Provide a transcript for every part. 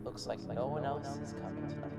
Looks like no one else is coming tonight.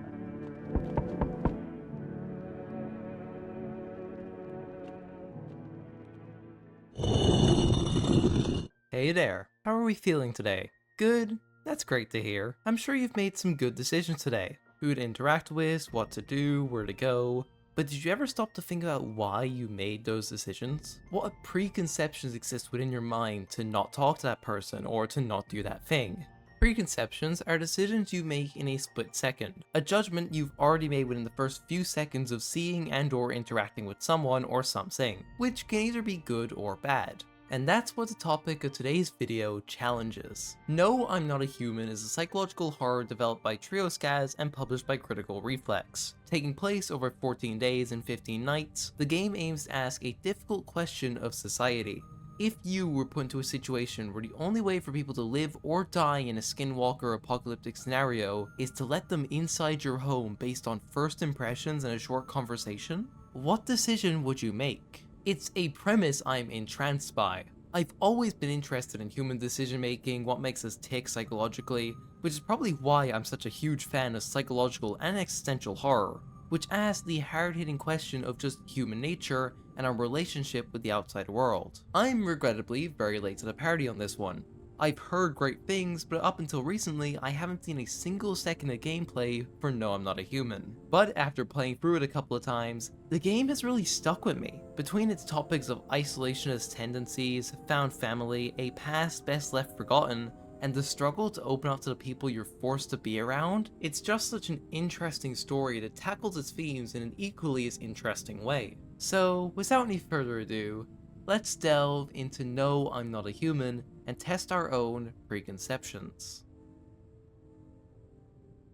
Hey there, how are we feeling today? Good? That's great to hear. I'm sure you've made some good decisions today. Who to interact with, what to do, where to go. But did you ever stop to think about why you made those decisions? What preconceptions exist within your mind to not talk to that person or to not do that thing? Preconceptions are decisions you make in a split second, a judgment you've already made within the first few seconds of seeing and or interacting with someone or something, which can either be good or bad. And that's what the topic of today's video challenges. No, I'm Not a Human is a psychological horror developed by Trio Scaz and published by Critical Reflex. Taking place over 14 days and 15 nights, the game aims to ask a difficult question of society. If you were put into a situation where the only way for people to live or die in a skinwalker apocalyptic scenario is to let them inside your home based on first impressions and a short conversation, what decision would you make? It's a premise I'm entranced by. I've always been interested in human decision making, what makes us tick psychologically, which is probably why I'm such a huge fan of psychological and existential horror, which asks the hard-hitting question of just human nature and our relationship with the outside world. I'm regrettably very late to the party on this one. I've heard great things, but up until recently, I haven't seen a single second of gameplay for No I'm Not a Human. But after playing through it a couple of times, the game has really stuck with me. Between its topics of isolationist tendencies, found family, a past best left forgotten, and the struggle to open up to the people you're forced to be around, it's just such an interesting story that tackles its themes in an equally as interesting way. So, without any further ado, let's delve into No I'm Not a Human and test our own preconceptions.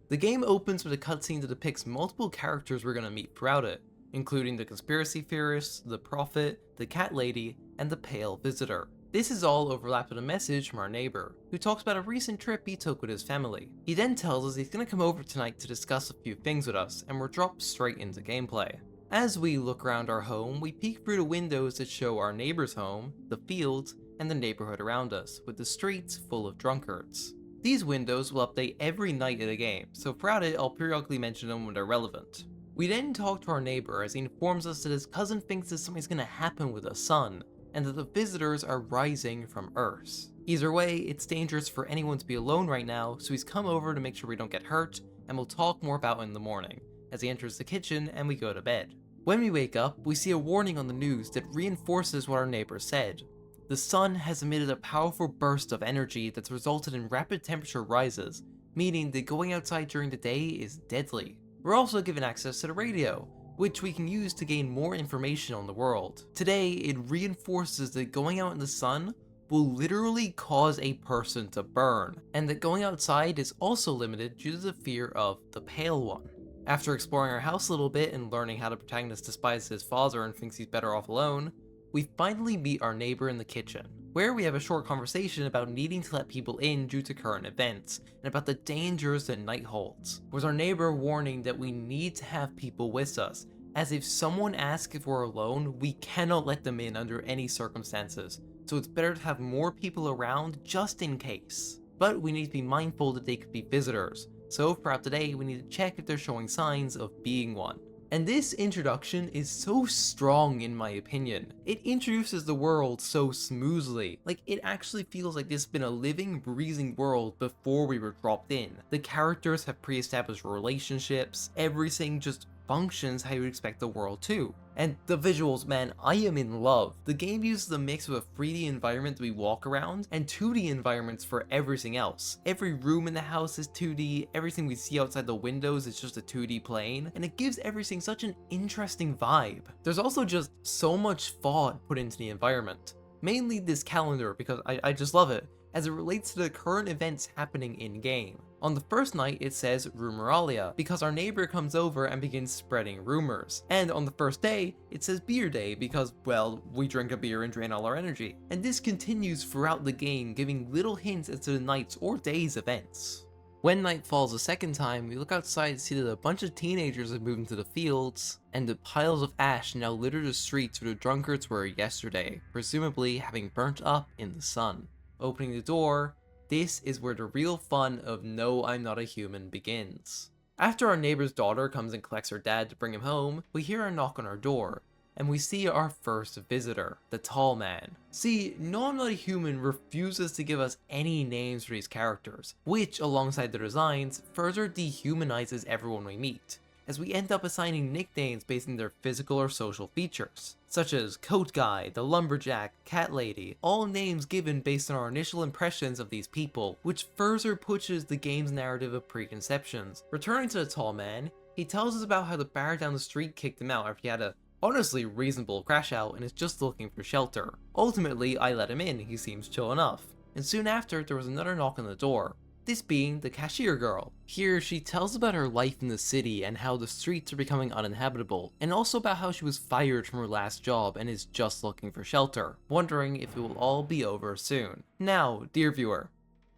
The game opens with a cutscene that depicts multiple characters we're going to meet throughout it, including the conspiracy theorist, the prophet, the cat lady, and the pale visitor. This is all overlapped with a message from our neighbor, who talks about a recent trip he took with his family. He then tells us he's going to come over tonight to discuss a few things with us, and we're dropped straight into gameplay. As we look around our home, we peek through the windows that show our neighbor's home, the fields, and the neighborhood around us, with the streets full of drunkards. These windows will update every night of the game, so throughout it I'll periodically mention them when they're relevant. We then talk to our neighbor as he informs us that his cousin thinks that something's going to happen with the sun, and that the visitors are rising from Earth. Either way, it's dangerous for anyone to be alone right now, so he's come over to make sure we don't get hurt, and we'll talk more about it in the morning, as he enters the kitchen and we go to bed. When we wake up, we see a warning on the news that reinforces what our neighbor said. The sun has emitted a powerful burst of energy that's resulted in rapid temperature rises, meaning that going outside during the day is deadly. We're also given access to the radio, which we can use to gain more information on the world. Today, it reinforces that going out in the sun will literally cause a person to burn, and that going outside is also limited due to the fear of the Pale One. After exploring our house a little bit and learning how the protagonist despises his father and thinks he's better off alone, we finally meet our neighbor in the kitchen, where we have a short conversation about needing to let people in due to current events, and about the dangers that night holds, with our neighbor warning that we need to have people with us, as if someone asks if we're alone, we cannot let them in under any circumstances, so it's better to have more people around just in case. But we need to be mindful that they could be visitors, so throughout the day we need to check if they're showing signs of being one. And this introduction is so strong in my opinion. It introduces the world so smoothly. Like, it actually feels like this has been a living, breathing world before we were dropped in. The characters have pre-established relationships, everything just functions how you would expect the world to. And the visuals, man, I am in love. The game uses a mix of a 3D environment that we walk around and 2D environments for everything else. Every room in the house is 2D, everything we see outside the windows is just a 2D plane, and it gives everything such an interesting vibe. There's also just so much thought put into the environment. Mainly this calendar, because I just love it, as it relates to the current events happening in-game. On the first night, it says Rumoralia, because our neighbor comes over and begins spreading rumors. And on the first day, it says Beer Day, because, well, we drink a beer and drain all our energy. And this continues throughout the game, giving little hints as to the night's or day's events. When night falls a second time, we look outside to see that a bunch of teenagers have moved into the fields, and the piles of ash now litter the streets where the drunkards were yesterday, presumably having burnt up in the sun. Opening the door, this is where the real fun of No, I'm Not a Human begins. After our neighbor's daughter comes and collects her dad to bring him home, we hear a knock on our door, and we see our first visitor, the tall man. See, No, I'm Not a Human refuses to give us any names for these characters, which, alongside their designs, further dehumanizes everyone we meet, as we end up assigning nicknames based on their physical or social features, such as Coat Guy, the Lumberjack, Cat Lady, all names given based on our initial impressions of these people, which further pushes the game's narrative of preconceptions. Returning to the tall man, he tells us about how the bar down the street kicked him out after he had a honestly reasonable crash out and is just looking for shelter. Ultimately, I let him in, he seems chill enough. And soon after, there was another knock on the door, this being the cashier girl. Here, she tells about her life in the city and how the streets are becoming uninhabitable, and also about how she was fired from her last job and is just looking for shelter, wondering if it will all be over soon. Now, dear viewer,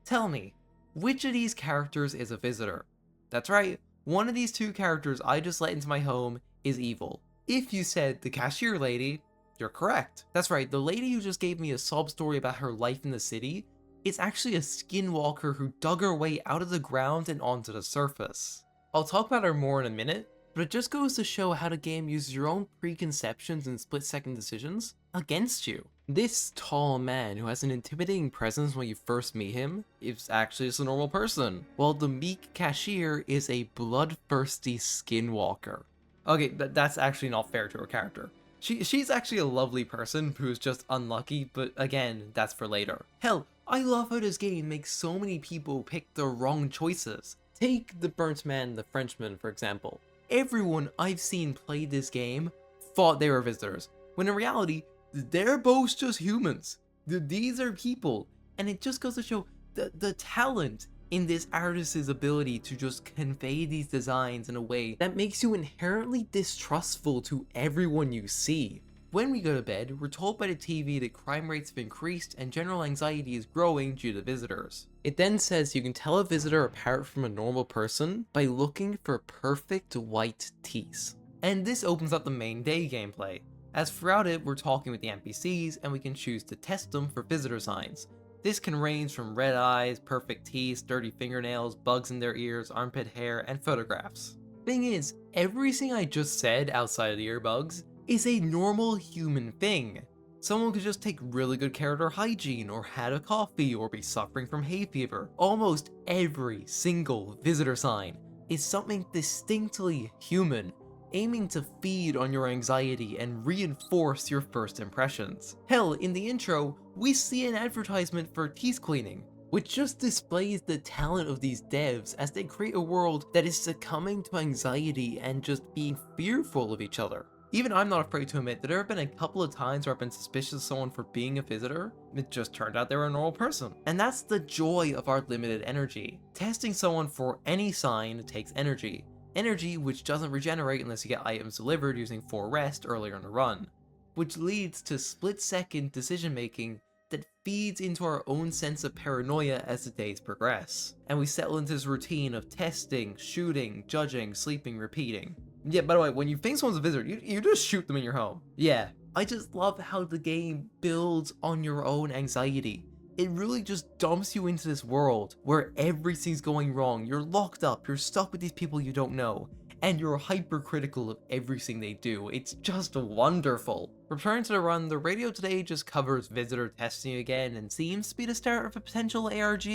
tell me, which of these characters is a visitor? That's right, one of these two characters I just let into my home is evil. If you said the cashier lady, you're correct. That's right, the lady who just gave me a sob story about her life in the city is actually a skinwalker who dug her way out of the ground and onto the surface. I'll talk about her more in a minute, but it just goes to show how the game uses your own preconceptions and split-second decisions against you. This tall man who has an intimidating presence when you first meet him is actually just a normal person, while the meek cashier is a bloodthirsty skinwalker. Okay, that's actually not fair to her character. She's actually a lovely person who's just unlucky, but again, that's for later. Hell, I love how this game makes so many people pick the wrong choices. Take the burnt man, the Frenchman, for example. Everyone I've seen play this game thought they were visitors, when in reality, they're both just humans. These are people, and it just goes to show the talent in this artist's ability to just convey these designs in a way that makes you inherently distrustful to everyone you see. When we go to bed, we're told by the TV that crime rates have increased and general anxiety is growing due to visitors. It then says you can tell a visitor apart from a normal person by looking for perfect white teeth. And this opens up the main day gameplay, as throughout it we're talking with the NPCs and we can choose to test them for visitor signs. This can range from red eyes, perfect teeth, dirty fingernails, bugs in their ears, armpit hair, and photographs. Thing is, everything I just said outside of the earbugs is a normal human thing. Someone could just take really good care of their hygiene, or had a coffee, or be suffering from hay fever. Almost every single visitor sign is something distinctly human, aiming to feed on your anxiety and reinforce your first impressions. Hell, in the intro, we see an advertisement for teeth cleaning, which just displays the talent of these devs as they create a world that is succumbing to anxiety and just being fearful of each other. Even I'm not afraid to admit that there have been a couple of times where I've been suspicious of someone for being a visitor, it just turned out they were a normal person. And that's the joy of our limited energy. Testing someone for any sign takes energy. Energy which doesn't regenerate unless you get items delivered using 4 rest earlier in the run, which leads to split-second decision making that feeds into our own sense of paranoia as the days progress. And we settle into this routine of testing, shooting, judging, sleeping, repeating. Yeah, by the way, when you think someone's a visitor, you just shoot them in your home. Yeah, I just love how the game builds on your own anxiety. It really just dumps you into this world where everything's going wrong. You're locked up, you're stuck with these people you don't know, and you're hypercritical of everything they do. It's just wonderful. Returning to the run, the radio today just covers visitor testing again and seems to be the start of a potential ARG.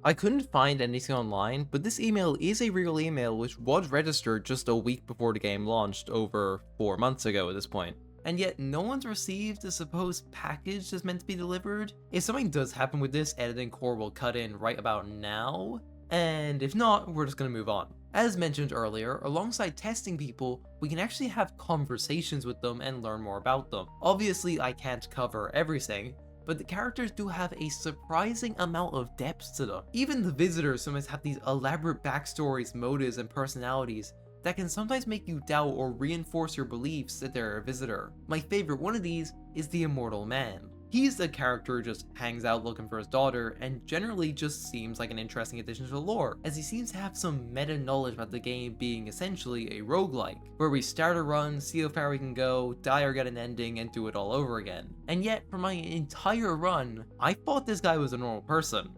I couldn't find anything online, but this email is a real email which was registered just a week before the game launched, over 4 months ago at this point. And yet no one's received the supposed package that's meant to be delivered. If something does happen with this, editing core will cut in right about now, and if not, we're just gonna move on. As mentioned earlier, alongside testing people, we can actually have conversations with them and learn more about them. Obviously, I can't cover everything, but the characters do have a surprising amount of depth to them. Even the visitors sometimes have these elaborate backstories, motives, and personalities that can sometimes make you doubt or reinforce your beliefs that they're a visitor. My favorite one of these is the Immortal Man. He's the character who just hangs out looking for his daughter and generally just seems like an interesting addition to the lore, as he seems to have some meta knowledge about the game being essentially a roguelike, where we start a run, see how far we can go, die or get an ending, and do it all over again. And yet, for my entire run, I thought this guy was a normal person.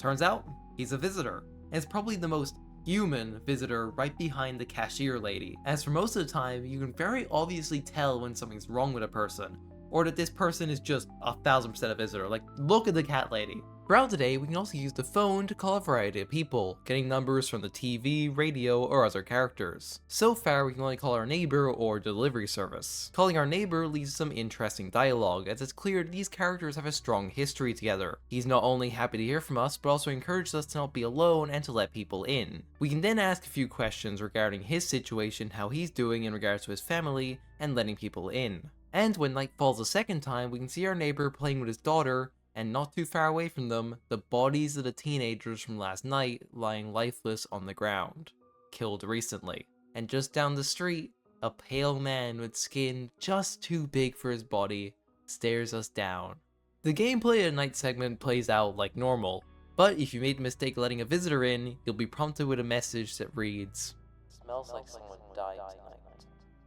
Turns out, he's a visitor, and it's probably the most human visitor right behind the cashier lady, as for most of the time, you can very obviously tell when something's wrong with a person, or that this person is just 1000% a visitor. Like, look at the cat lady. Throughout the day, we can also use the phone to call a variety of people, getting numbers from the TV, radio, or other characters. So far, we can only call our neighbor or delivery service. Calling our neighbor leads to some interesting dialogue, as it's clear that these characters have a strong history together. He's not only happy to hear from us, but also encourages us to not be alone and to let people in. We can then ask a few questions regarding his situation, how he's doing in regards to his family, and letting people in. And when night falls a second time, we can see our neighbor playing with his daughter, and not too far away from them, the bodies of the teenagers from last night lying lifeless on the ground, killed recently. And just down the street, a pale man with skin just too big for his body stares us down. The gameplay at night segment plays out like normal, but if you made the mistake letting a visitor in, you'll be prompted with a message that reads, Smells like someone died tonight.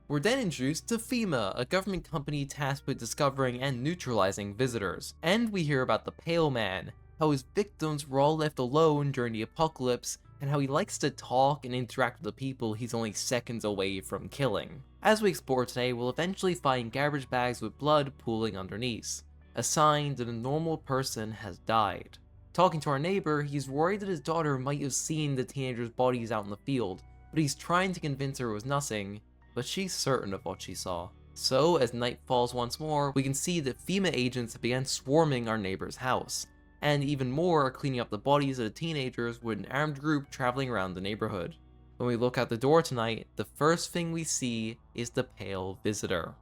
We're then introduced to FEMA, a government company tasked with discovering and neutralizing visitors. And we hear about the Pale Man, how his victims were all left alone during the apocalypse, and how he likes to talk and interact with the people he's only seconds away from killing. As we explore today, we'll eventually find garbage bags with blood pooling underneath, a sign that a normal person has died. Talking to our neighbor, he's worried that his daughter might have seen the teenagers' bodies out in the field, but he's trying to convince her it was nothing, but she's certain of what she saw. So, as night falls once more, we can see that FEMA agents have begun swarming our neighbor's house, and even more are cleaning up the bodies of the teenagers with an armed group traveling around the neighborhood. When we look out the door tonight, the first thing we see is the pale visitor.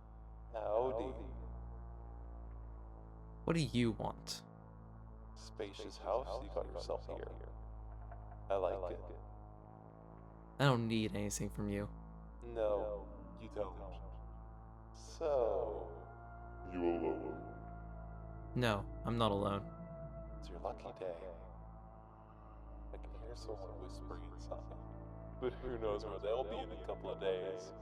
Howdy. What do you want? Spacious house you got yourself here. I like it. I don't need anything from you. No, you don't. So, you alone? No, I'm not alone. It's your lucky day. I can hear someone whispering inside, but who knows where they'll be in a couple of days.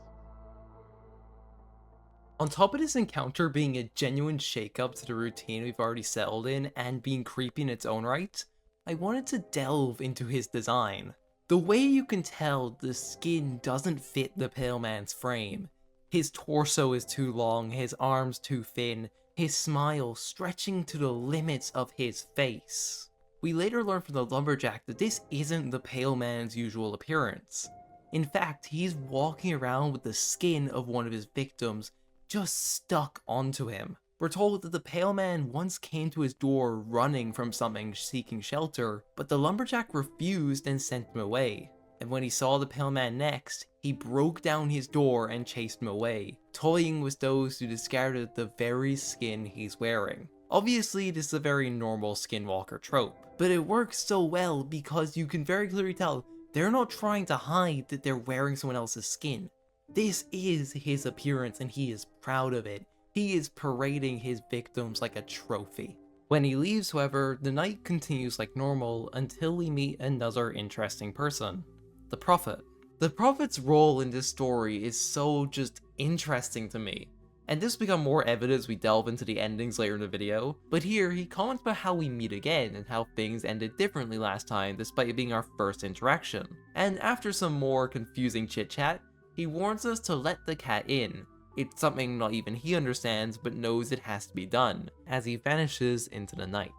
On top of this encounter being a genuine shake-up to the routine we've already settled in and being creepy in its own right, I wanted to delve into his design. The way you can tell the skin doesn't fit the Pale Man's frame. His torso is too long, his arms too thin, his smile stretching to the limits of his face. We later learn from the lumberjack that this isn't the Pale Man's usual appearance. In fact, he's walking around with the skin of one of his victims just stuck onto him. We're told that the Pale Man once came to his door running from something seeking shelter, but the lumberjack refused and sent him away. And when he saw the Pale Man next, he broke down his door and chased him away, toying with those who discarded the very skin he's wearing. Obviously, this is a very normal skinwalker trope, but it works so well because you can very clearly tell they're not trying to hide that they're wearing someone else's skin. This is his appearance and he is proud of it. He is parading his victims like a trophy. When he leaves, however, the night continues like normal until we meet another interesting person, the Prophet. The Prophet's role in this story is so just interesting to me, and this will become more evident as we delve into the endings later in the video, but here he comments about how we meet again and how things ended differently last time despite it being our first interaction. And after some more confusing chit chat, he warns us to let the cat in. It's something not even he understands, but knows it has to be done, as he vanishes into the night.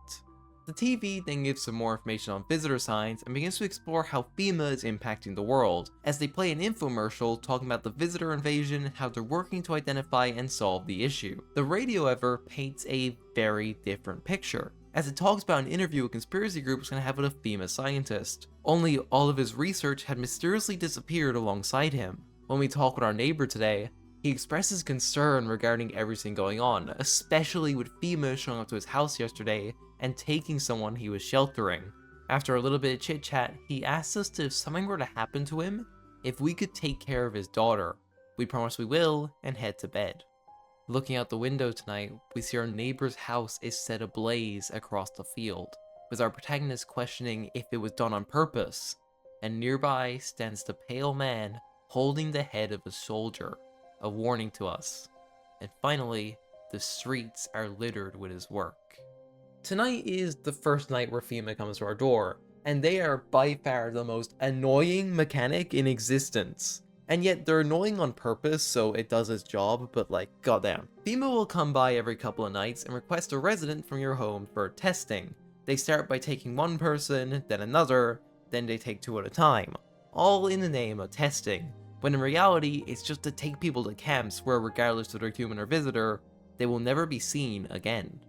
The TV then gives some more information on visitor signs and begins to explore how FEMA is impacting the world, as they play an infomercial talking about the visitor invasion and how they're working to identify and solve the issue. The radio, however, paints a very different picture, as it talks about an interview a conspiracy group was going to have with a FEMA scientist. Only all of his research had mysteriously disappeared alongside him. When we talk with our neighbor today, he expresses concern regarding everything going on, especially with FEMA showing up to his house yesterday and taking someone he was sheltering. After a little bit of chit chat, he asks us if something were to happen to him, if we could take care of his daughter. We promise we will, and head to bed. Looking out the window tonight, we see our neighbor's house is set ablaze across the field, with our protagonist questioning if it was done on purpose, and nearby stands the Pale Man holding the head of a soldier, a warning to us. And finally, the streets are littered with his work. Tonight is the first night where FEMA comes to our door, and they are by far the most annoying mechanic in existence. And yet they're annoying on purpose, so it does its job, but like, goddamn. FEMA will come by every couple of nights and request a resident from your home for testing. They start by taking one person, then another, then they take two at a time. All in the name of testing, when in reality, it's just to take people to camps where regardless of their human or visitor, they will never be seen again.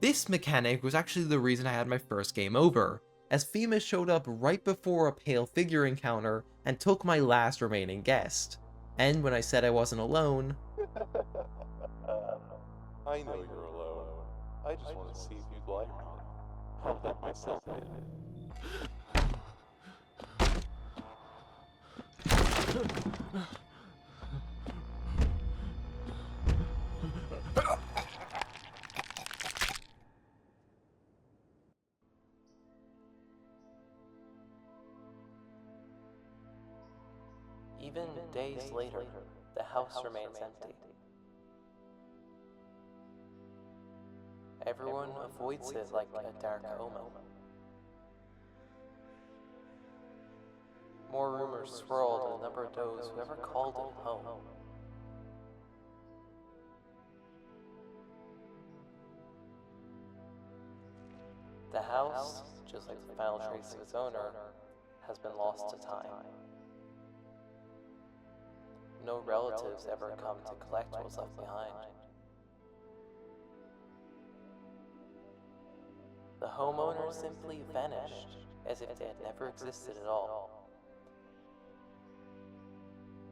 This mechanic was actually the reason I had my first game over, as FEMA showed up right before a pale figure encounter and took my last remaining guest. And when I said I wasn't alone, I know you're alone. I just want to see if you'd like one. I'll let myself in. Even days later, the house remains empty. Everyone avoids it like a dark omen. More rumors swirled and a number of those who ever called it home. The house, just like the final trace of its owner, has been lost to time. No relatives ever come to collect what was left behind. The homeowner simply vanished, as if they had never existed at all.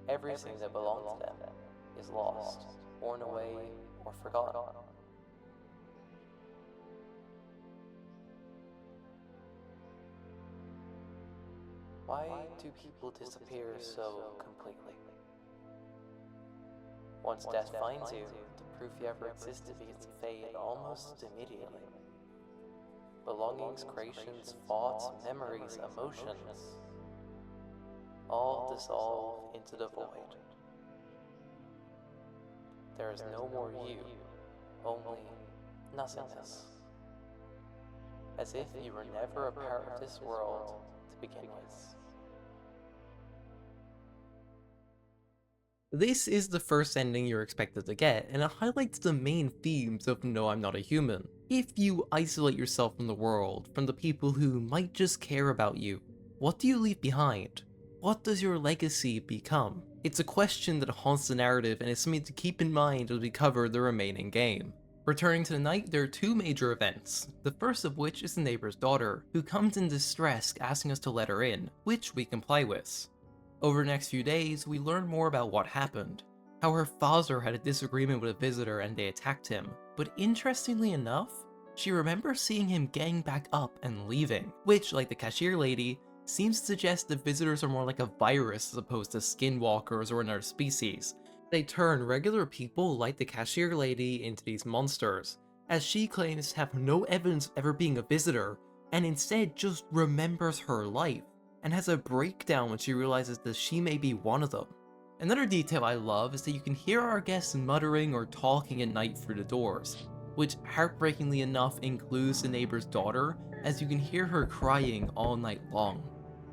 Everything that belonged to them is lost, worn away, or forgotten. Why do people disappear so completely? Once death finds you, the proof you ever existed begins to fade almost immediately. Belongings, creations, thoughts, memories, emotions, all dissolve into the void. There is no more you, only nothingness. As if you were never a part of this world to begin with. this is the first ending you're expected to get, and it highlights the main themes of No, I'm Not a Human. If you isolate yourself from the world, from the people who might just care about you, what do you leave behind? What does your legacy become? It's a question that haunts the narrative and is something to keep in mind as we cover the remaining game. Returning to the night, there are two major events, the first of which is the neighbor's daughter, who comes in distress asking us to let her in, which we comply with. Over the next few days, we learn more about what happened, how her father had a disagreement with a visitor and they attacked him, but interestingly enough, she remembers seeing him getting back up and leaving, which, like the cashier lady, seems to suggest the visitors are more like a virus as opposed to skinwalkers or another species. They turn regular people like the cashier lady into these monsters, as she claims to have no evidence of ever being a visitor, and instead just remembers her life, and has a breakdown when she realizes that she may be one of them. Another detail I love is that you can hear our guests muttering or talking at night through the doors, which heartbreakingly enough includes the neighbor's daughter, as you can hear her crying all night long.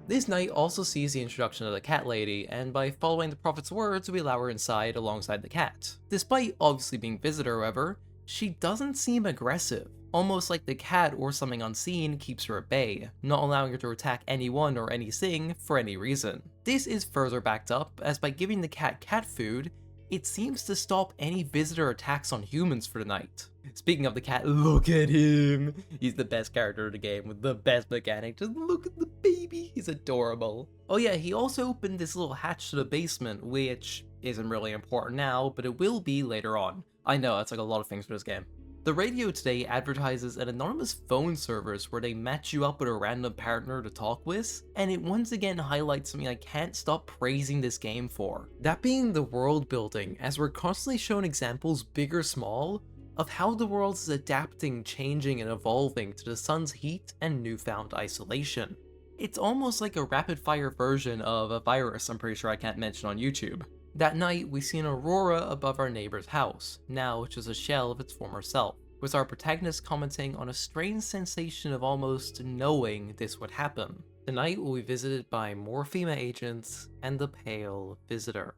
This night also sees the introduction of the cat lady, and by following the prophet's words, we allow her inside alongside the cat. Despite obviously being visitor, however, she doesn't seem aggressive, almost like the cat or something unseen keeps her at bay, not allowing her to attack anyone or anything for any reason. This is further backed up, as by giving the cat cat food, it seems to stop any visitor attacks on humans for the night. Speaking of the cat, look at him! He's the best character of the game with the best mechanic. Just look at the baby, he's adorable. Oh yeah, he also opened this little hatch to the basement, which isn't really important now, but it will be later on. I know, that's like a lot of things for this game. The radio today advertises an anonymous phone service where they match you up with a random partner to talk with, and it once again highlights something I can't stop praising this game for. That being the world building, as we're constantly shown examples, big or small, of how the world is adapting, changing, and evolving to the sun's heat and newfound isolation. It's almost like a rapid-fire version of a virus I'm pretty sure I can't mention on YouTube. That night, we see an aurora above our neighbor's house, now just a shell of its former self. with our protagonist commenting on a strange sensation of almost knowing this would happen. Tonight we'll be visited by more FEMA agents and the Pale Visitor.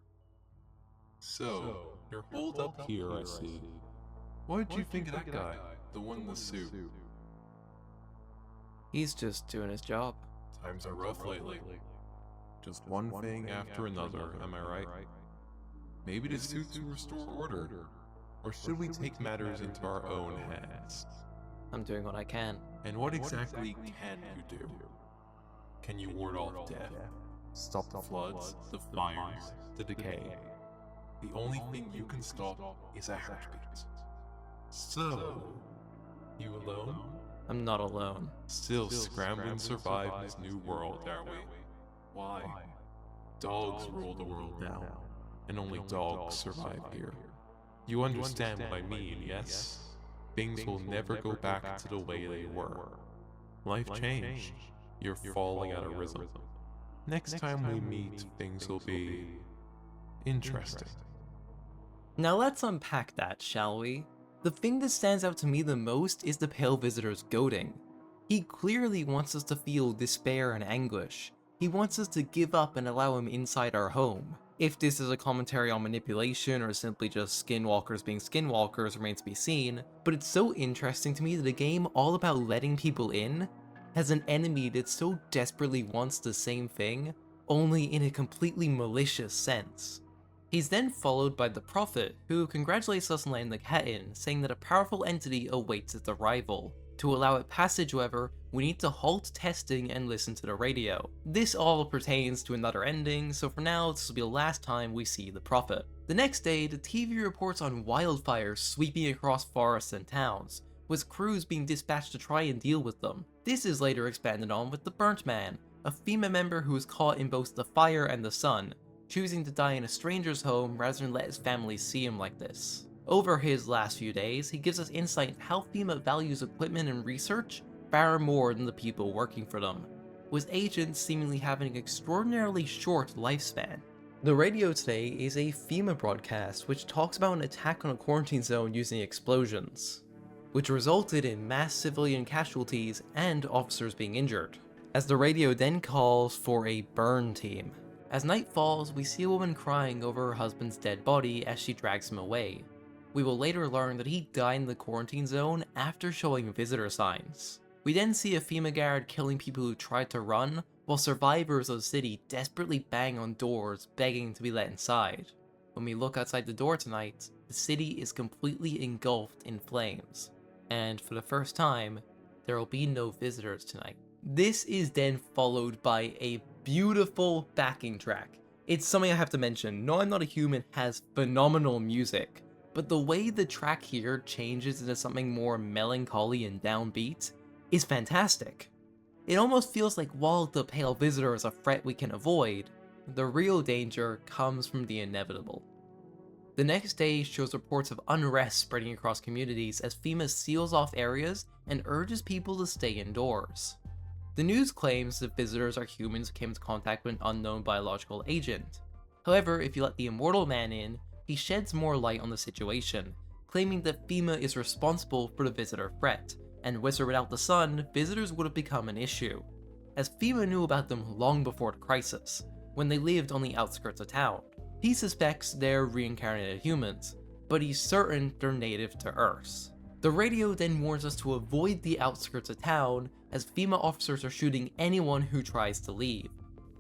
So, you're holed up here, I see. What did you think of that guy? The one in the suit? He's just doing his job. Times are rough lately. Just one thing after another, am I right? Maybe the suits will restore order. Or should we take matters into our own hands? I'm doing what I can. And what exactly can you do? Can you ward off death? Stop the floods, the fires, the decay? The only thing you can stop is a heartbeat. So, you alone? I'm not alone. Still scrambling to survive this new world, are we? Why? Dogs rule the world now, and only dogs survive here. You understand what I mean, yes? Things will never go back to the way they were. Life changed. You're falling out of rhythm. Next time we meet, things will be interesting. Now let's unpack that, shall we? The thing that stands out to me the most is the Pale Visitor's goading. He clearly wants us to feel despair and anguish. He wants us to give up and allow him inside our home. If this is a commentary on manipulation or simply just skinwalkers being skinwalkers remains to be seen, but it's so interesting to me that a game all about letting people in has an enemy that so desperately wants the same thing, only in a completely malicious sense. He's then followed by the Prophet, who congratulates us on letting the cat in, saying that a powerful entity awaits its arrival. To allow it passage, however, we need to halt testing and listen to the radio. This all pertains to another ending, so for now this will be the last time we see the Prophet. The next day, the TV reports on wildfires sweeping across forests and towns, with crews being dispatched to try and deal with them. This is later expanded on with the Burnt Man, a FEMA member who is caught in both the fire and the sun, choosing to die in a stranger's home rather than let his family see him like this. Over his last few days, he gives us insight into how FEMA values equipment and research far more than the people working for them, with agents seemingly having an extraordinarily short lifespan. The radio today is a FEMA broadcast which talks about an attack on a quarantine zone using explosions, which resulted in mass civilian casualties and officers being injured, as the radio then calls for a burn team. As night falls, we see a woman crying over her husband's dead body as she drags him away. We will later learn that he died in the quarantine zone after showing visitor signs. We then see a FEMA guard killing people who tried to run, while survivors of the city desperately bang on doors begging to be let inside. When we look outside the door tonight, the city is completely engulfed in flames. And for the first time, there will be no visitors tonight. This is then followed by a beautiful backing track. It's something I have to mention. No, I'm Not a Human has phenomenal music, but the way the track here changes into something more melancholy and downbeat is fantastic. It almost feels like while the Pale Visitor is a threat we can avoid, the real danger comes from the inevitable. The next day shows reports of unrest spreading across communities as FEMA seals off areas and urges people to stay indoors. The news claims that visitors are humans who came into contact with an unknown biological agent. However, if you let the Immortal Man in, he sheds more light on the situation, claiming that FEMA is responsible for the visitor threat, and with or without the sun, visitors would have become an issue, as FEMA knew about them long before the crisis, when they lived on the outskirts of town. He suspects they're reincarnated humans, but he's certain they're native to Earth. The radio then warns us to avoid the outskirts of town, as FEMA officers are shooting anyone who tries to leave.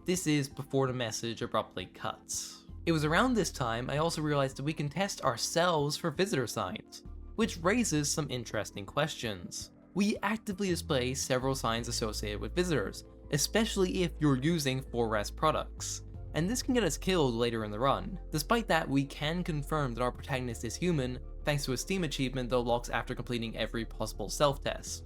This is before the message abruptly cuts. It was around this time I also realized that we can test ourselves for visitor signs, which raises some interesting questions. We actively display several signs associated with visitors, especially if you're using 4S products, and this can get us killed later in the run. Despite that, we can confirm that our protagonist is human, thanks to a Steam achievement that unlocks after completing every possible self-test.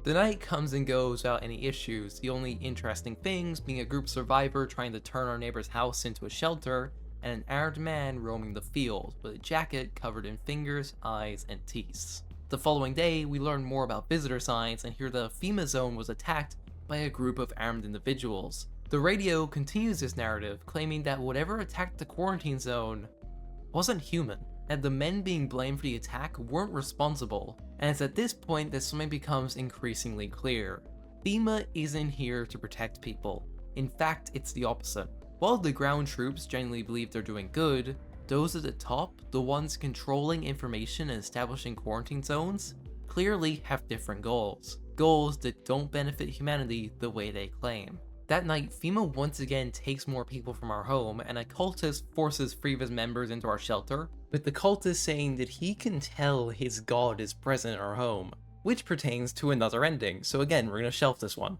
The night comes and goes without any issues, the only interesting things being a group survivor trying to turn our neighbor's house into a shelter, and an armed man roaming the field with a jacket covered in fingers, eyes, and teeth. The following day, we learn more about visitor signs and hear the FEMA zone was attacked by a group of armed individuals. The radio continues this narrative, claiming that whatever attacked the quarantine zone wasn't human. and the men being blamed for the attack weren't responsible, and it's at this point that something becomes increasingly clear. FEMA isn't here to protect people. In fact, it's the opposite. While the ground troops genuinely believe they're doing good, those at the top, the ones controlling information and establishing quarantine zones, clearly have different goals. Goals that don't benefit humanity the way they claim. That night, FEMA once again takes more people from our home, and a cultist forces 3 of his members into our shelter, with the cultist saying that he can tell his god is present in our home, which pertains to another ending, so again, we're gonna shelf this one.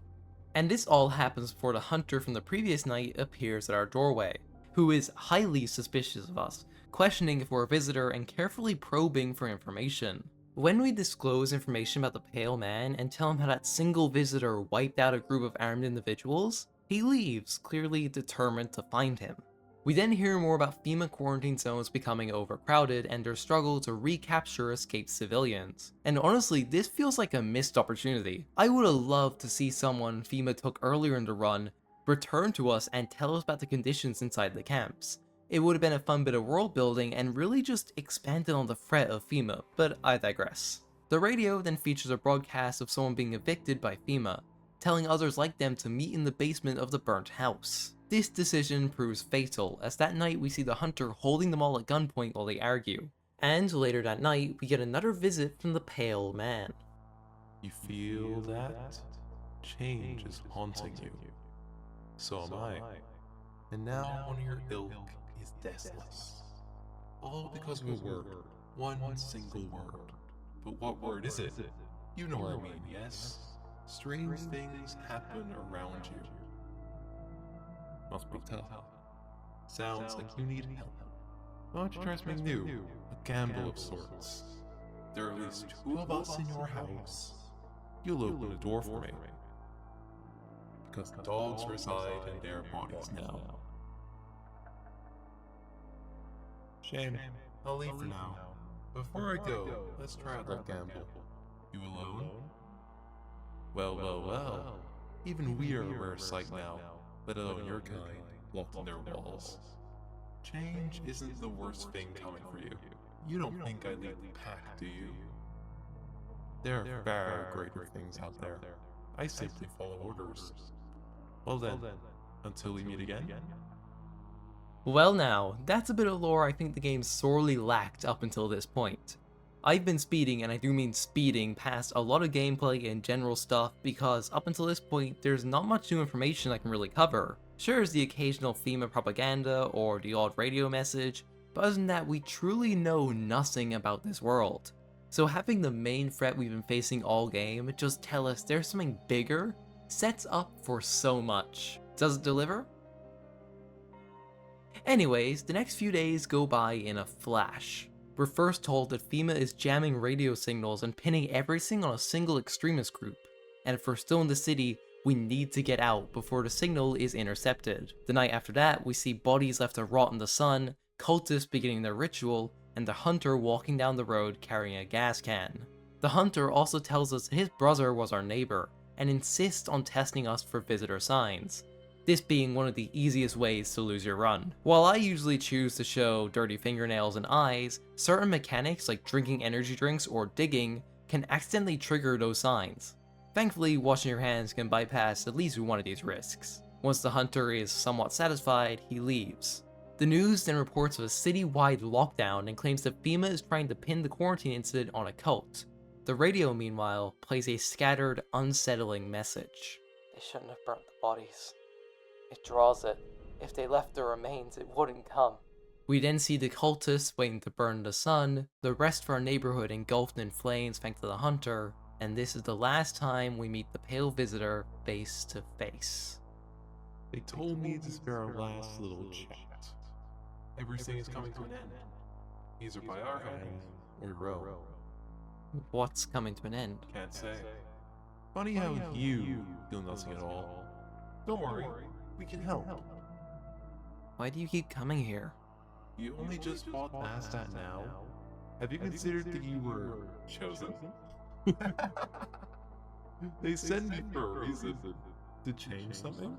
And this all happens before the hunter from the previous night appears at our doorway, who is highly suspicious of us, questioning if we're a visitor and carefully probing for information. When we disclose information about the Pale Man and tell him how that single visitor wiped out a group of armed individuals, he leaves, clearly determined to find him. We then hear more about FEMA quarantine zones becoming overcrowded and their struggle to recapture escaped civilians. And honestly, this feels like a missed opportunity. I would have loved to see someone FEMA took earlier in the run return to us and tell us about the conditions inside the camps. It would have been a fun bit of world building and really just expanded on the threat of FEMA, but I digress. The radio then features a broadcast of someone being evicted by FEMA, telling others like them to meet in the basement of the burnt house. This decision proves fatal, as that night we see the hunter holding them all at gunpoint while they argue. And later that night, we get another visit from the Pale Man. You feel that? Change is haunting you. So am I. And now one of your ilk is deathless. All because of a word. One single word. But what word is it? You know what I mean, yes? Strange things happen around you. Must be tough. Sounds like you need help. Why don't you try something new? A gamble of sorts. There are at least 2 of us in your house. You'll open the door for me. Because the dogs reside in their bodies now. Shame. I'll leave for now. Before I go, let's try out that gamble. You alone? Well. Even we are a rare sight now, let alone your kind, locked in their walls. Change isn't the worst thing coming for you. You don't think I lead the pack, do you? There are far greater things out there. I simply follow orders. Well then, until we meet again? Well now, that's a bit of lore I think the game sorely lacked up until this point. I've been speeding, and I do mean speeding, past a lot of gameplay and general stuff because up until this point there's not much new information I can really cover. Sure, there's the occasional FEMA propaganda or the odd radio message, but other than that we truly know nothing about this world. So having the main threat we've been facing all game just tell us there's something bigger sets up for so much. Does it deliver? Anyways, the next few days go by in a flash. We're first told that FEMA is jamming radio signals and pinning everything on a single extremist group, and if we're still in the city, we need to get out before the signal is intercepted. The night after that, we see bodies left to rot in the sun, cultists beginning their ritual, and the hunter walking down the road carrying a gas can. The hunter also tells us his brother was our neighbor, and insists on testing us for visitor signs, this being one of the easiest ways to lose your run. While I usually choose to show dirty fingernails and eyes, certain mechanics like drinking energy drinks or digging can accidentally trigger those signs. Thankfully, washing your hands can bypass at least one of these risks. Once the hunter is somewhat satisfied, he leaves. The news then reports of a city-wide lockdown and claims that FEMA is trying to pin the quarantine incident on a cult. The radio, meanwhile, plays a scattered, unsettling message. They shouldn't have burnt the bodies. It draws it. If they left the remains, it wouldn't come. We then see the cultists waiting to burn the sun, the rest of our neighborhood engulfed in flames thanks to the hunter, and this is the last time we meet the pale visitor face to face. They told me to spare our last little chat. Everything is coming to an end. Either by our hand or your own. What's coming to an end? Can't say. Funny how you feel nothing at all. Don't worry, we can help. Why do you keep coming here? You only just fought past that now? Have you considered that you were chosen? They send me for a reason. To change something?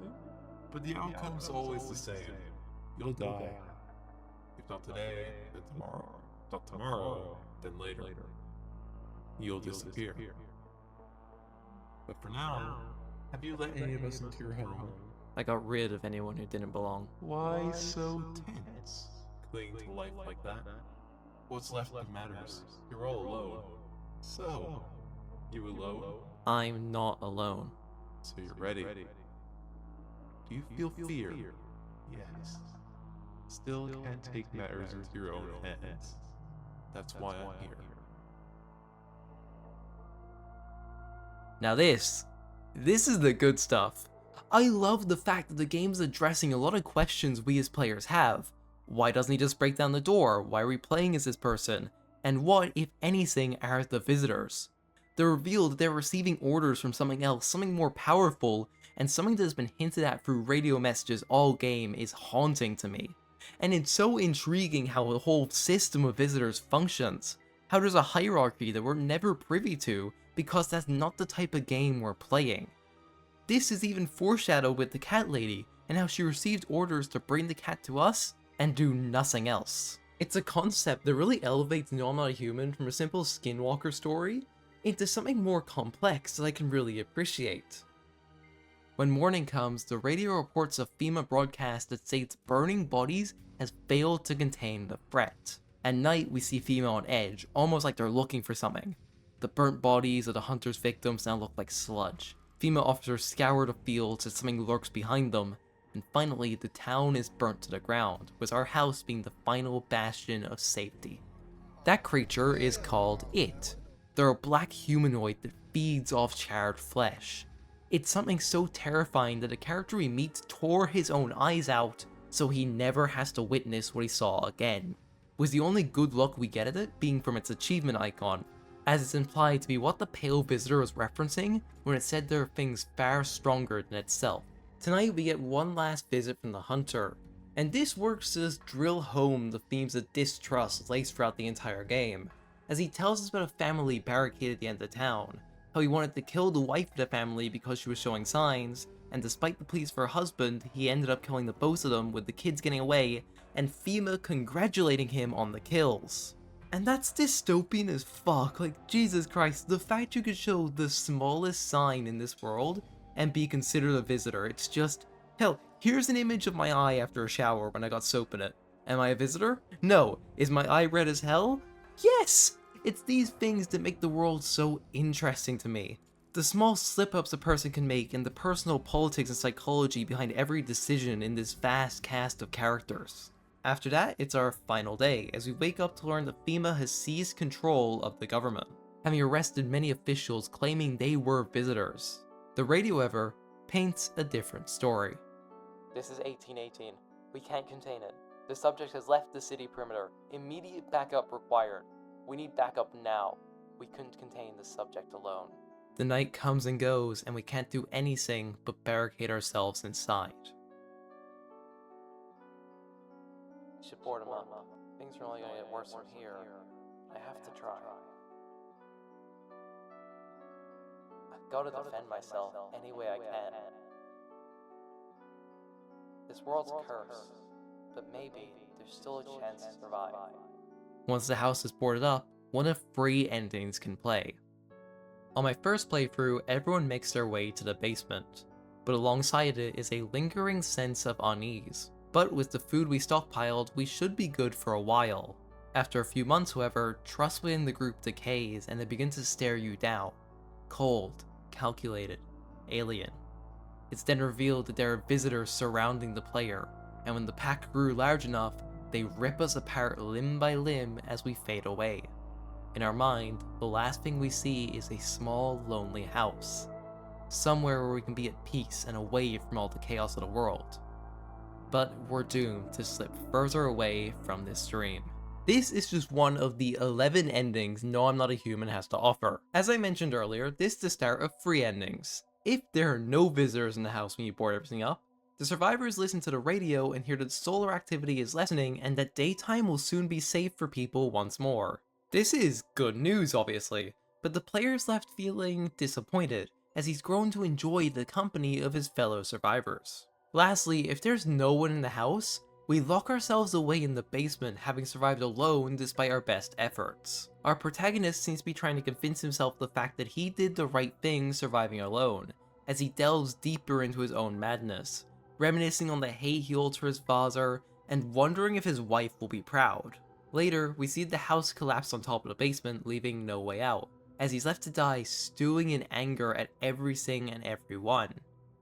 But the outcome's always the same. You'll die. If not today, then tomorrow. Not tomorrow, then later. You'll disappear. But for now, have you let any of us into your home? I got rid of anyone who didn't belong. Why so tense? Cling to life like that? What's left that matters. You're all alone. So, you alone? I'm not alone. So you're ready. Do you feel fear? Yes. Still can't take matters into your own hands. That's why I'm here. Now this is the good stuff. I love the fact that the game's addressing a lot of questions we as players have. Why doesn't he just break down the door? Why are we playing as this person? And what, if anything, are the visitors? They're revealed that they're receiving orders from something else, something more powerful, and something that has been hinted at through radio messages all game is haunting to me. And it's so intriguing how the whole system of visitors functions. How there's a hierarchy that we're never privy to, because that's not the type of game we're playing. This is even foreshadowed with the cat lady, and how she received orders to bring the cat to us, and do nothing else. It's a concept that really elevates No I'm Not a Human from a simple Skinwalker story into something more complex that I can really appreciate. When morning comes, the radio reports a FEMA broadcast that states burning bodies has failed to contain the threat. At night, we see FEMA on edge, almost like they're looking for something. The burnt bodies of the hunter's victims now look like sludge. FEMA officers scour the fields as something lurks behind them, and finally the town is burnt to the ground, with our house being the final bastion of safety. That creature is called It. They're a black humanoid that feeds off charred flesh. It's something so terrifying that the character we meet tore his own eyes out so he never has to witness what he saw again, with the only good look we get at it being from its achievement icon, as it's implied to be what the pale visitor was referencing when it said there are things far stronger than itself. Tonight we get one last visit from the hunter, and this works to just drill home the themes of distrust laced throughout the entire game, as he tells us about a family barricaded at the end of town, how he wanted to kill the wife of the family because she was showing signs, and despite the pleas for her husband, he ended up killing the both of them with the kids getting away, and FEMA congratulating him on the kills. And that's dystopian as fuck, like Jesus Christ, the fact you could show the smallest sign in this world and be considered a visitor, it's just, hell, here's an image of my eye after a shower when I got soap in it. Am I a visitor? No. Is my eye red as hell? Yes! It's these things that make the world so interesting to me. The small slip-ups a person can make and the personal politics and psychology behind every decision in this vast cast of characters. After that, it's our final day, as we wake up to learn that FEMA has seized control of the government, having arrested many officials claiming they were visitors. The radio, however, paints a different story. This is 1818. We can't contain it. The subject has left the city perimeter. Immediate backup required. We need backup now. We couldn't contain the subject alone. The night comes and goes, and we can't do anything but barricade ourselves inside. You should board him up. Things are only gonna get worse from here. I have to try. I've got to defend myself any way I can. This world's cursed, but maybe there's still a chance to survive. Once the house is boarded up, one of 3 endings can play. On my first playthrough, everyone makes their way to the basement, but alongside it is a lingering sense of unease. But with the food we stockpiled, we should be good for a while. After a few months, however, trust within the group decays and they begin to stare you down. Cold, calculated, alien. It's then revealed that there are visitors surrounding the player, and when the pack grew large enough, they rip us apart limb by limb as we fade away. In our mind, the last thing we see is a small, lonely house. Somewhere where we can be at peace and away from all the chaos of the world. But we're doomed to slip further away from this dream. This is just one of the 11 endings No I'm Not a Human has to offer. As I mentioned earlier, this is the start of 3 endings. If there are no visitors in the house when you board everything up, the survivors listen to the radio and hear that solar activity is lessening and that daytime will soon be safe for people once more. This is good news, obviously, but the player's left feeling disappointed, as he's grown to enjoy the company of his fellow survivors. Lastly, if there's no one in the house, We lock ourselves away in the basement, having survived alone despite our best efforts. Our protagonist seems to be trying to convince himself the fact that he did the right thing surviving alone, as he delves deeper into his own madness, reminiscing on the hate he holds for his father, and wondering if his wife will be proud. Later, we see the house collapse on top of the basement, leaving no way out, as he's left to die stewing in anger at everything and everyone.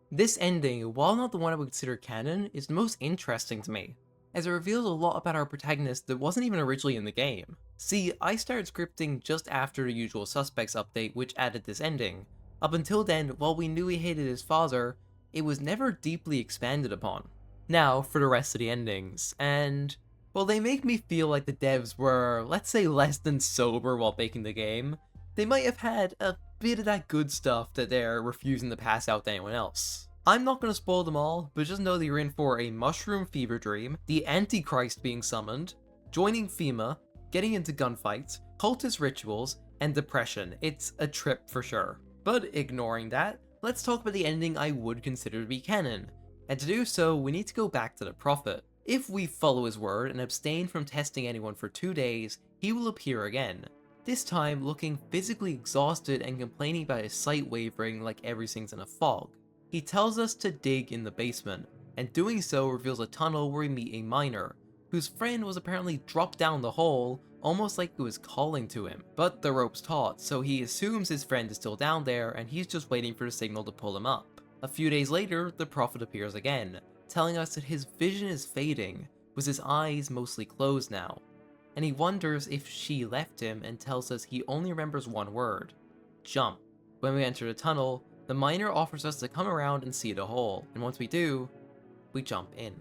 This ending, while not the one I would consider canon, is the most interesting to me, as it reveals a lot about our protagonist that wasn't even originally in the game. See, I started scripting just after the Usual Suspects update, which added this ending. Up until then, while we knew he hated his father, it was never deeply expanded upon. Now, for the rest of the endings, and well, they make me feel like the devs were, let's say, less than sober while making the game. They might have had a bit of that good stuff that they're refusing to pass out to anyone else. I'm not going to spoil them all, but just know that you're in for a mushroom fever dream, the Antichrist being summoned, joining FEMA, getting into gunfights, cultist rituals, and depression. It's a trip for sure. But ignoring that, let's talk about the ending I would consider to be canon. And to do so, we need to go back to the Prophet. If we follow his word and abstain from testing anyone for 2 days, he will appear again. This time looking physically exhausted and complaining about his sight wavering like everything's in a fog. He tells us to dig in the basement, and doing so reveals a tunnel where we meet a miner, whose friend was apparently dropped down the hole, almost like it was calling to him. But the rope's taut, so he assumes his friend is still down there and he's just waiting for the signal to pull him up. A few days later, the Prophet appears again, telling us that his vision is fading, with his eyes mostly closed now. And he wonders if she left him and tells us he only remembers one word: jump. When we enter the tunnel, the miner offers us to come around and see the hole, and once we do, we jump in.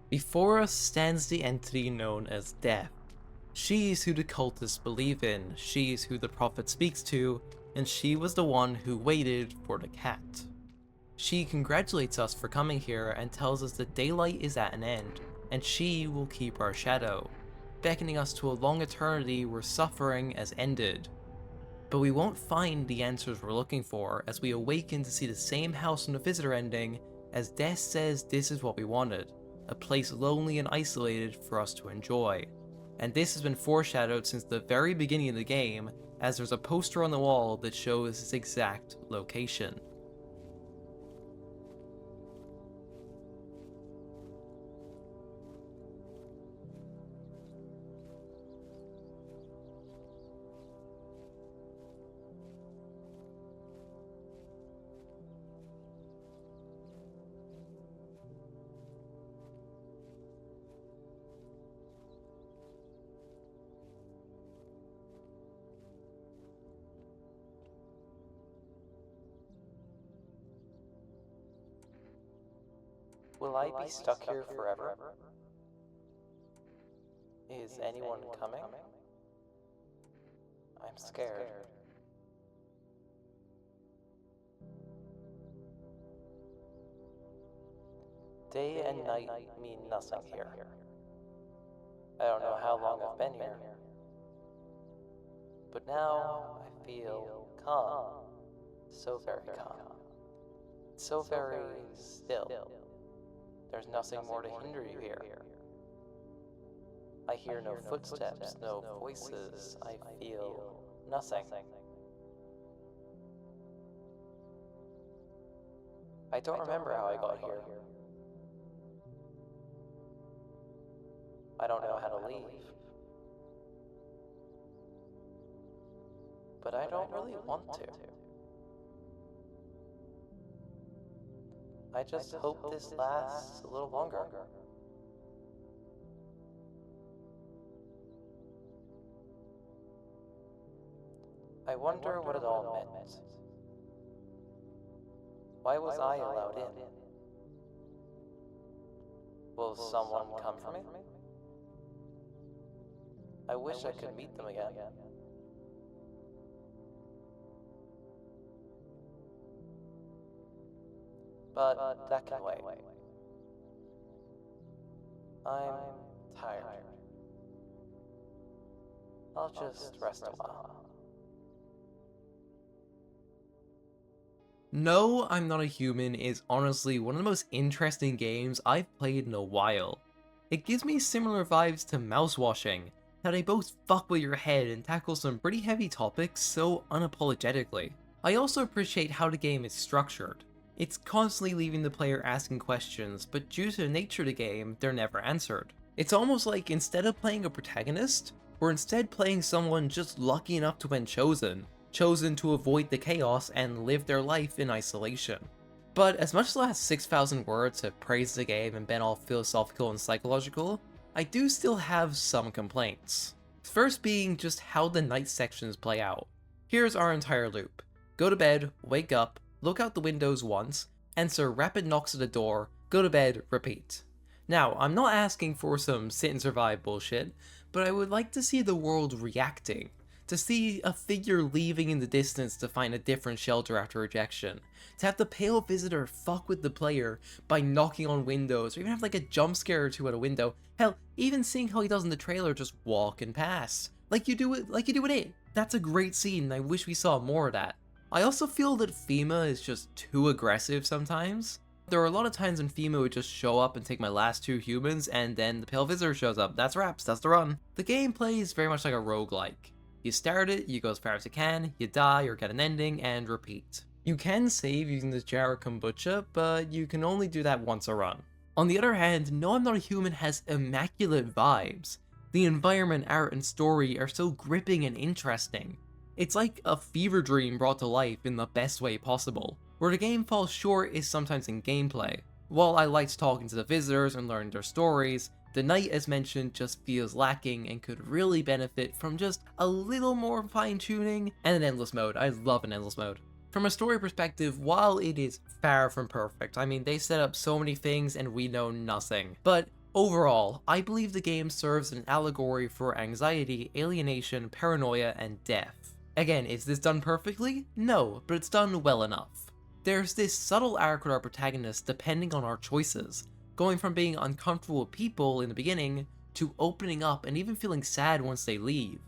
Before us stands the entity known as Death. She's who the cultists believe in, she's who the Prophet speaks to, and she was the one who waited for the cat. She congratulates us for coming here and tells us that daylight is at an end, and she will keep our shadow, beckoning us to a long eternity where suffering has ended. But we won't find the answers we're looking for as we awaken to see the same house in the visitor ending, as Death says this is what we wanted, a place lonely and isolated for us to enjoy. And this has been foreshadowed since the very beginning of the game, as there's a poster on the wall that shows its exact location. Will I be stuck here forever? Is anyone coming? I'm scared. Day and night mean nothing here. I don't know how long I've been here, but now I feel calm. So very calm. So very still. There's nothing more to hinder you here. I hear no footsteps, no voices. I feel nothing. I don't remember how I got here. I don't know how to leave. But I don't really want to. I just hope this lasts a little longer. I wonder what it all meant. Why was I allowed in? Will someone come for me? I wish I could meet them again. But that can wait. I'm tired. I'll just rest a while. No, I'm Not a Human is honestly one of the most interesting games I've played in a while. It gives me similar vibes to Mouse Washing, how they both fuck with your head and tackle some pretty heavy topics so unapologetically. I also appreciate how the game is structured. It's constantly leaving the player asking questions, but due to the nature of the game, they're never answered. It's almost like instead of playing a protagonist, we're instead playing someone just lucky enough to have been chosen to avoid the chaos and live their life in isolation. But as much as the last 6,000 words have praised the game and been all philosophical and psychological, I do still have some complaints. First being just how the night sections play out. Here's our entire loop. Go to bed, wake up, look out the windows once, answer rapid knocks at the door, go to bed, repeat. Now, I'm not asking for some sit and survive bullshit, but I would like to see the world reacting. To see a figure leaving in the distance to find a different shelter after rejection. To have the pale visitor fuck with the player by knocking on windows, or even have like a jump scare or two at a window. Hell, even seeing how he does in the trailer, just walk and pass. Like you do with it. That's a great scene, and I wish we saw more of that. I also feel that FEMA is just too aggressive sometimes. There are a lot of times when FEMA would just show up and take my last 2 humans, and then the pale visitor shows up. That's wraps, that's the run. The gameplay is very much like a roguelike. You start it, you go as far as you can, you die or get an ending, and repeat. You can save using the jar of kombucha, but you can only do that once a run. On the other hand, No I'm Not a Human has immaculate vibes. The environment, art, and story are so gripping and interesting. It's like a fever dream brought to life in the best way possible. Where the game falls short is sometimes in gameplay. While I liked talking to the visitors and learning their stories, the night, as mentioned, just feels lacking and could really benefit from just a little more fine-tuning and an endless mode. I love an endless mode. From a story perspective, while it is far from perfect, I mean, they set up so many things and we know nothing. But overall, I believe the game serves an allegory for anxiety, alienation, paranoia, and death. Again, is this done perfectly? No, but it's done well enough. There's this subtle arc with our protagonist depending on our choices, going from being uncomfortable with people in the beginning to opening up and even feeling sad once they leave.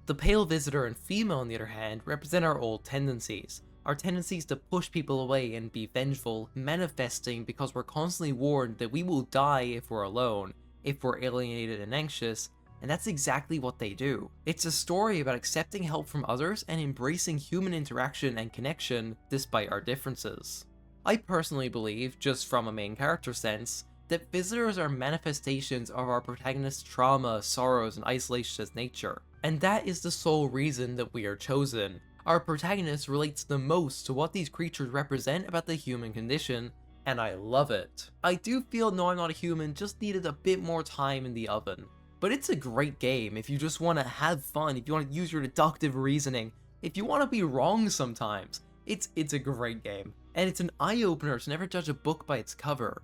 The pale visitor and FEMA, on the other hand, represent our old tendencies. Our tendencies to push people away and be vengeful, manifesting because we're constantly warned that we will die if we're alone, if we're alienated and anxious, and that's exactly what they do. It's a story about accepting help from others and embracing human interaction and connection despite our differences. I personally believe, just from a main character sense, that visitors are manifestations of our protagonist's trauma, sorrows, and isolationist nature. And that is the sole reason that we are chosen. Our protagonist relates the most to what these creatures represent about the human condition, and I love it. I do feel No I'm Not a Human just needed a bit more time in the oven. But it's a great game if you just want to have fun, if you want to use your deductive reasoning, if you want to be wrong sometimes. It's a great game. And it's an eye-opener to never judge a book by its cover.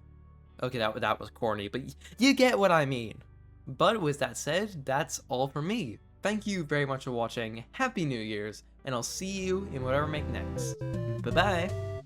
Okay, that was corny, but you get what I mean. But with that said, that's all for me. Thank you very much for watching, Happy New Year's, and I'll see you in whatever I make next. Bye bye!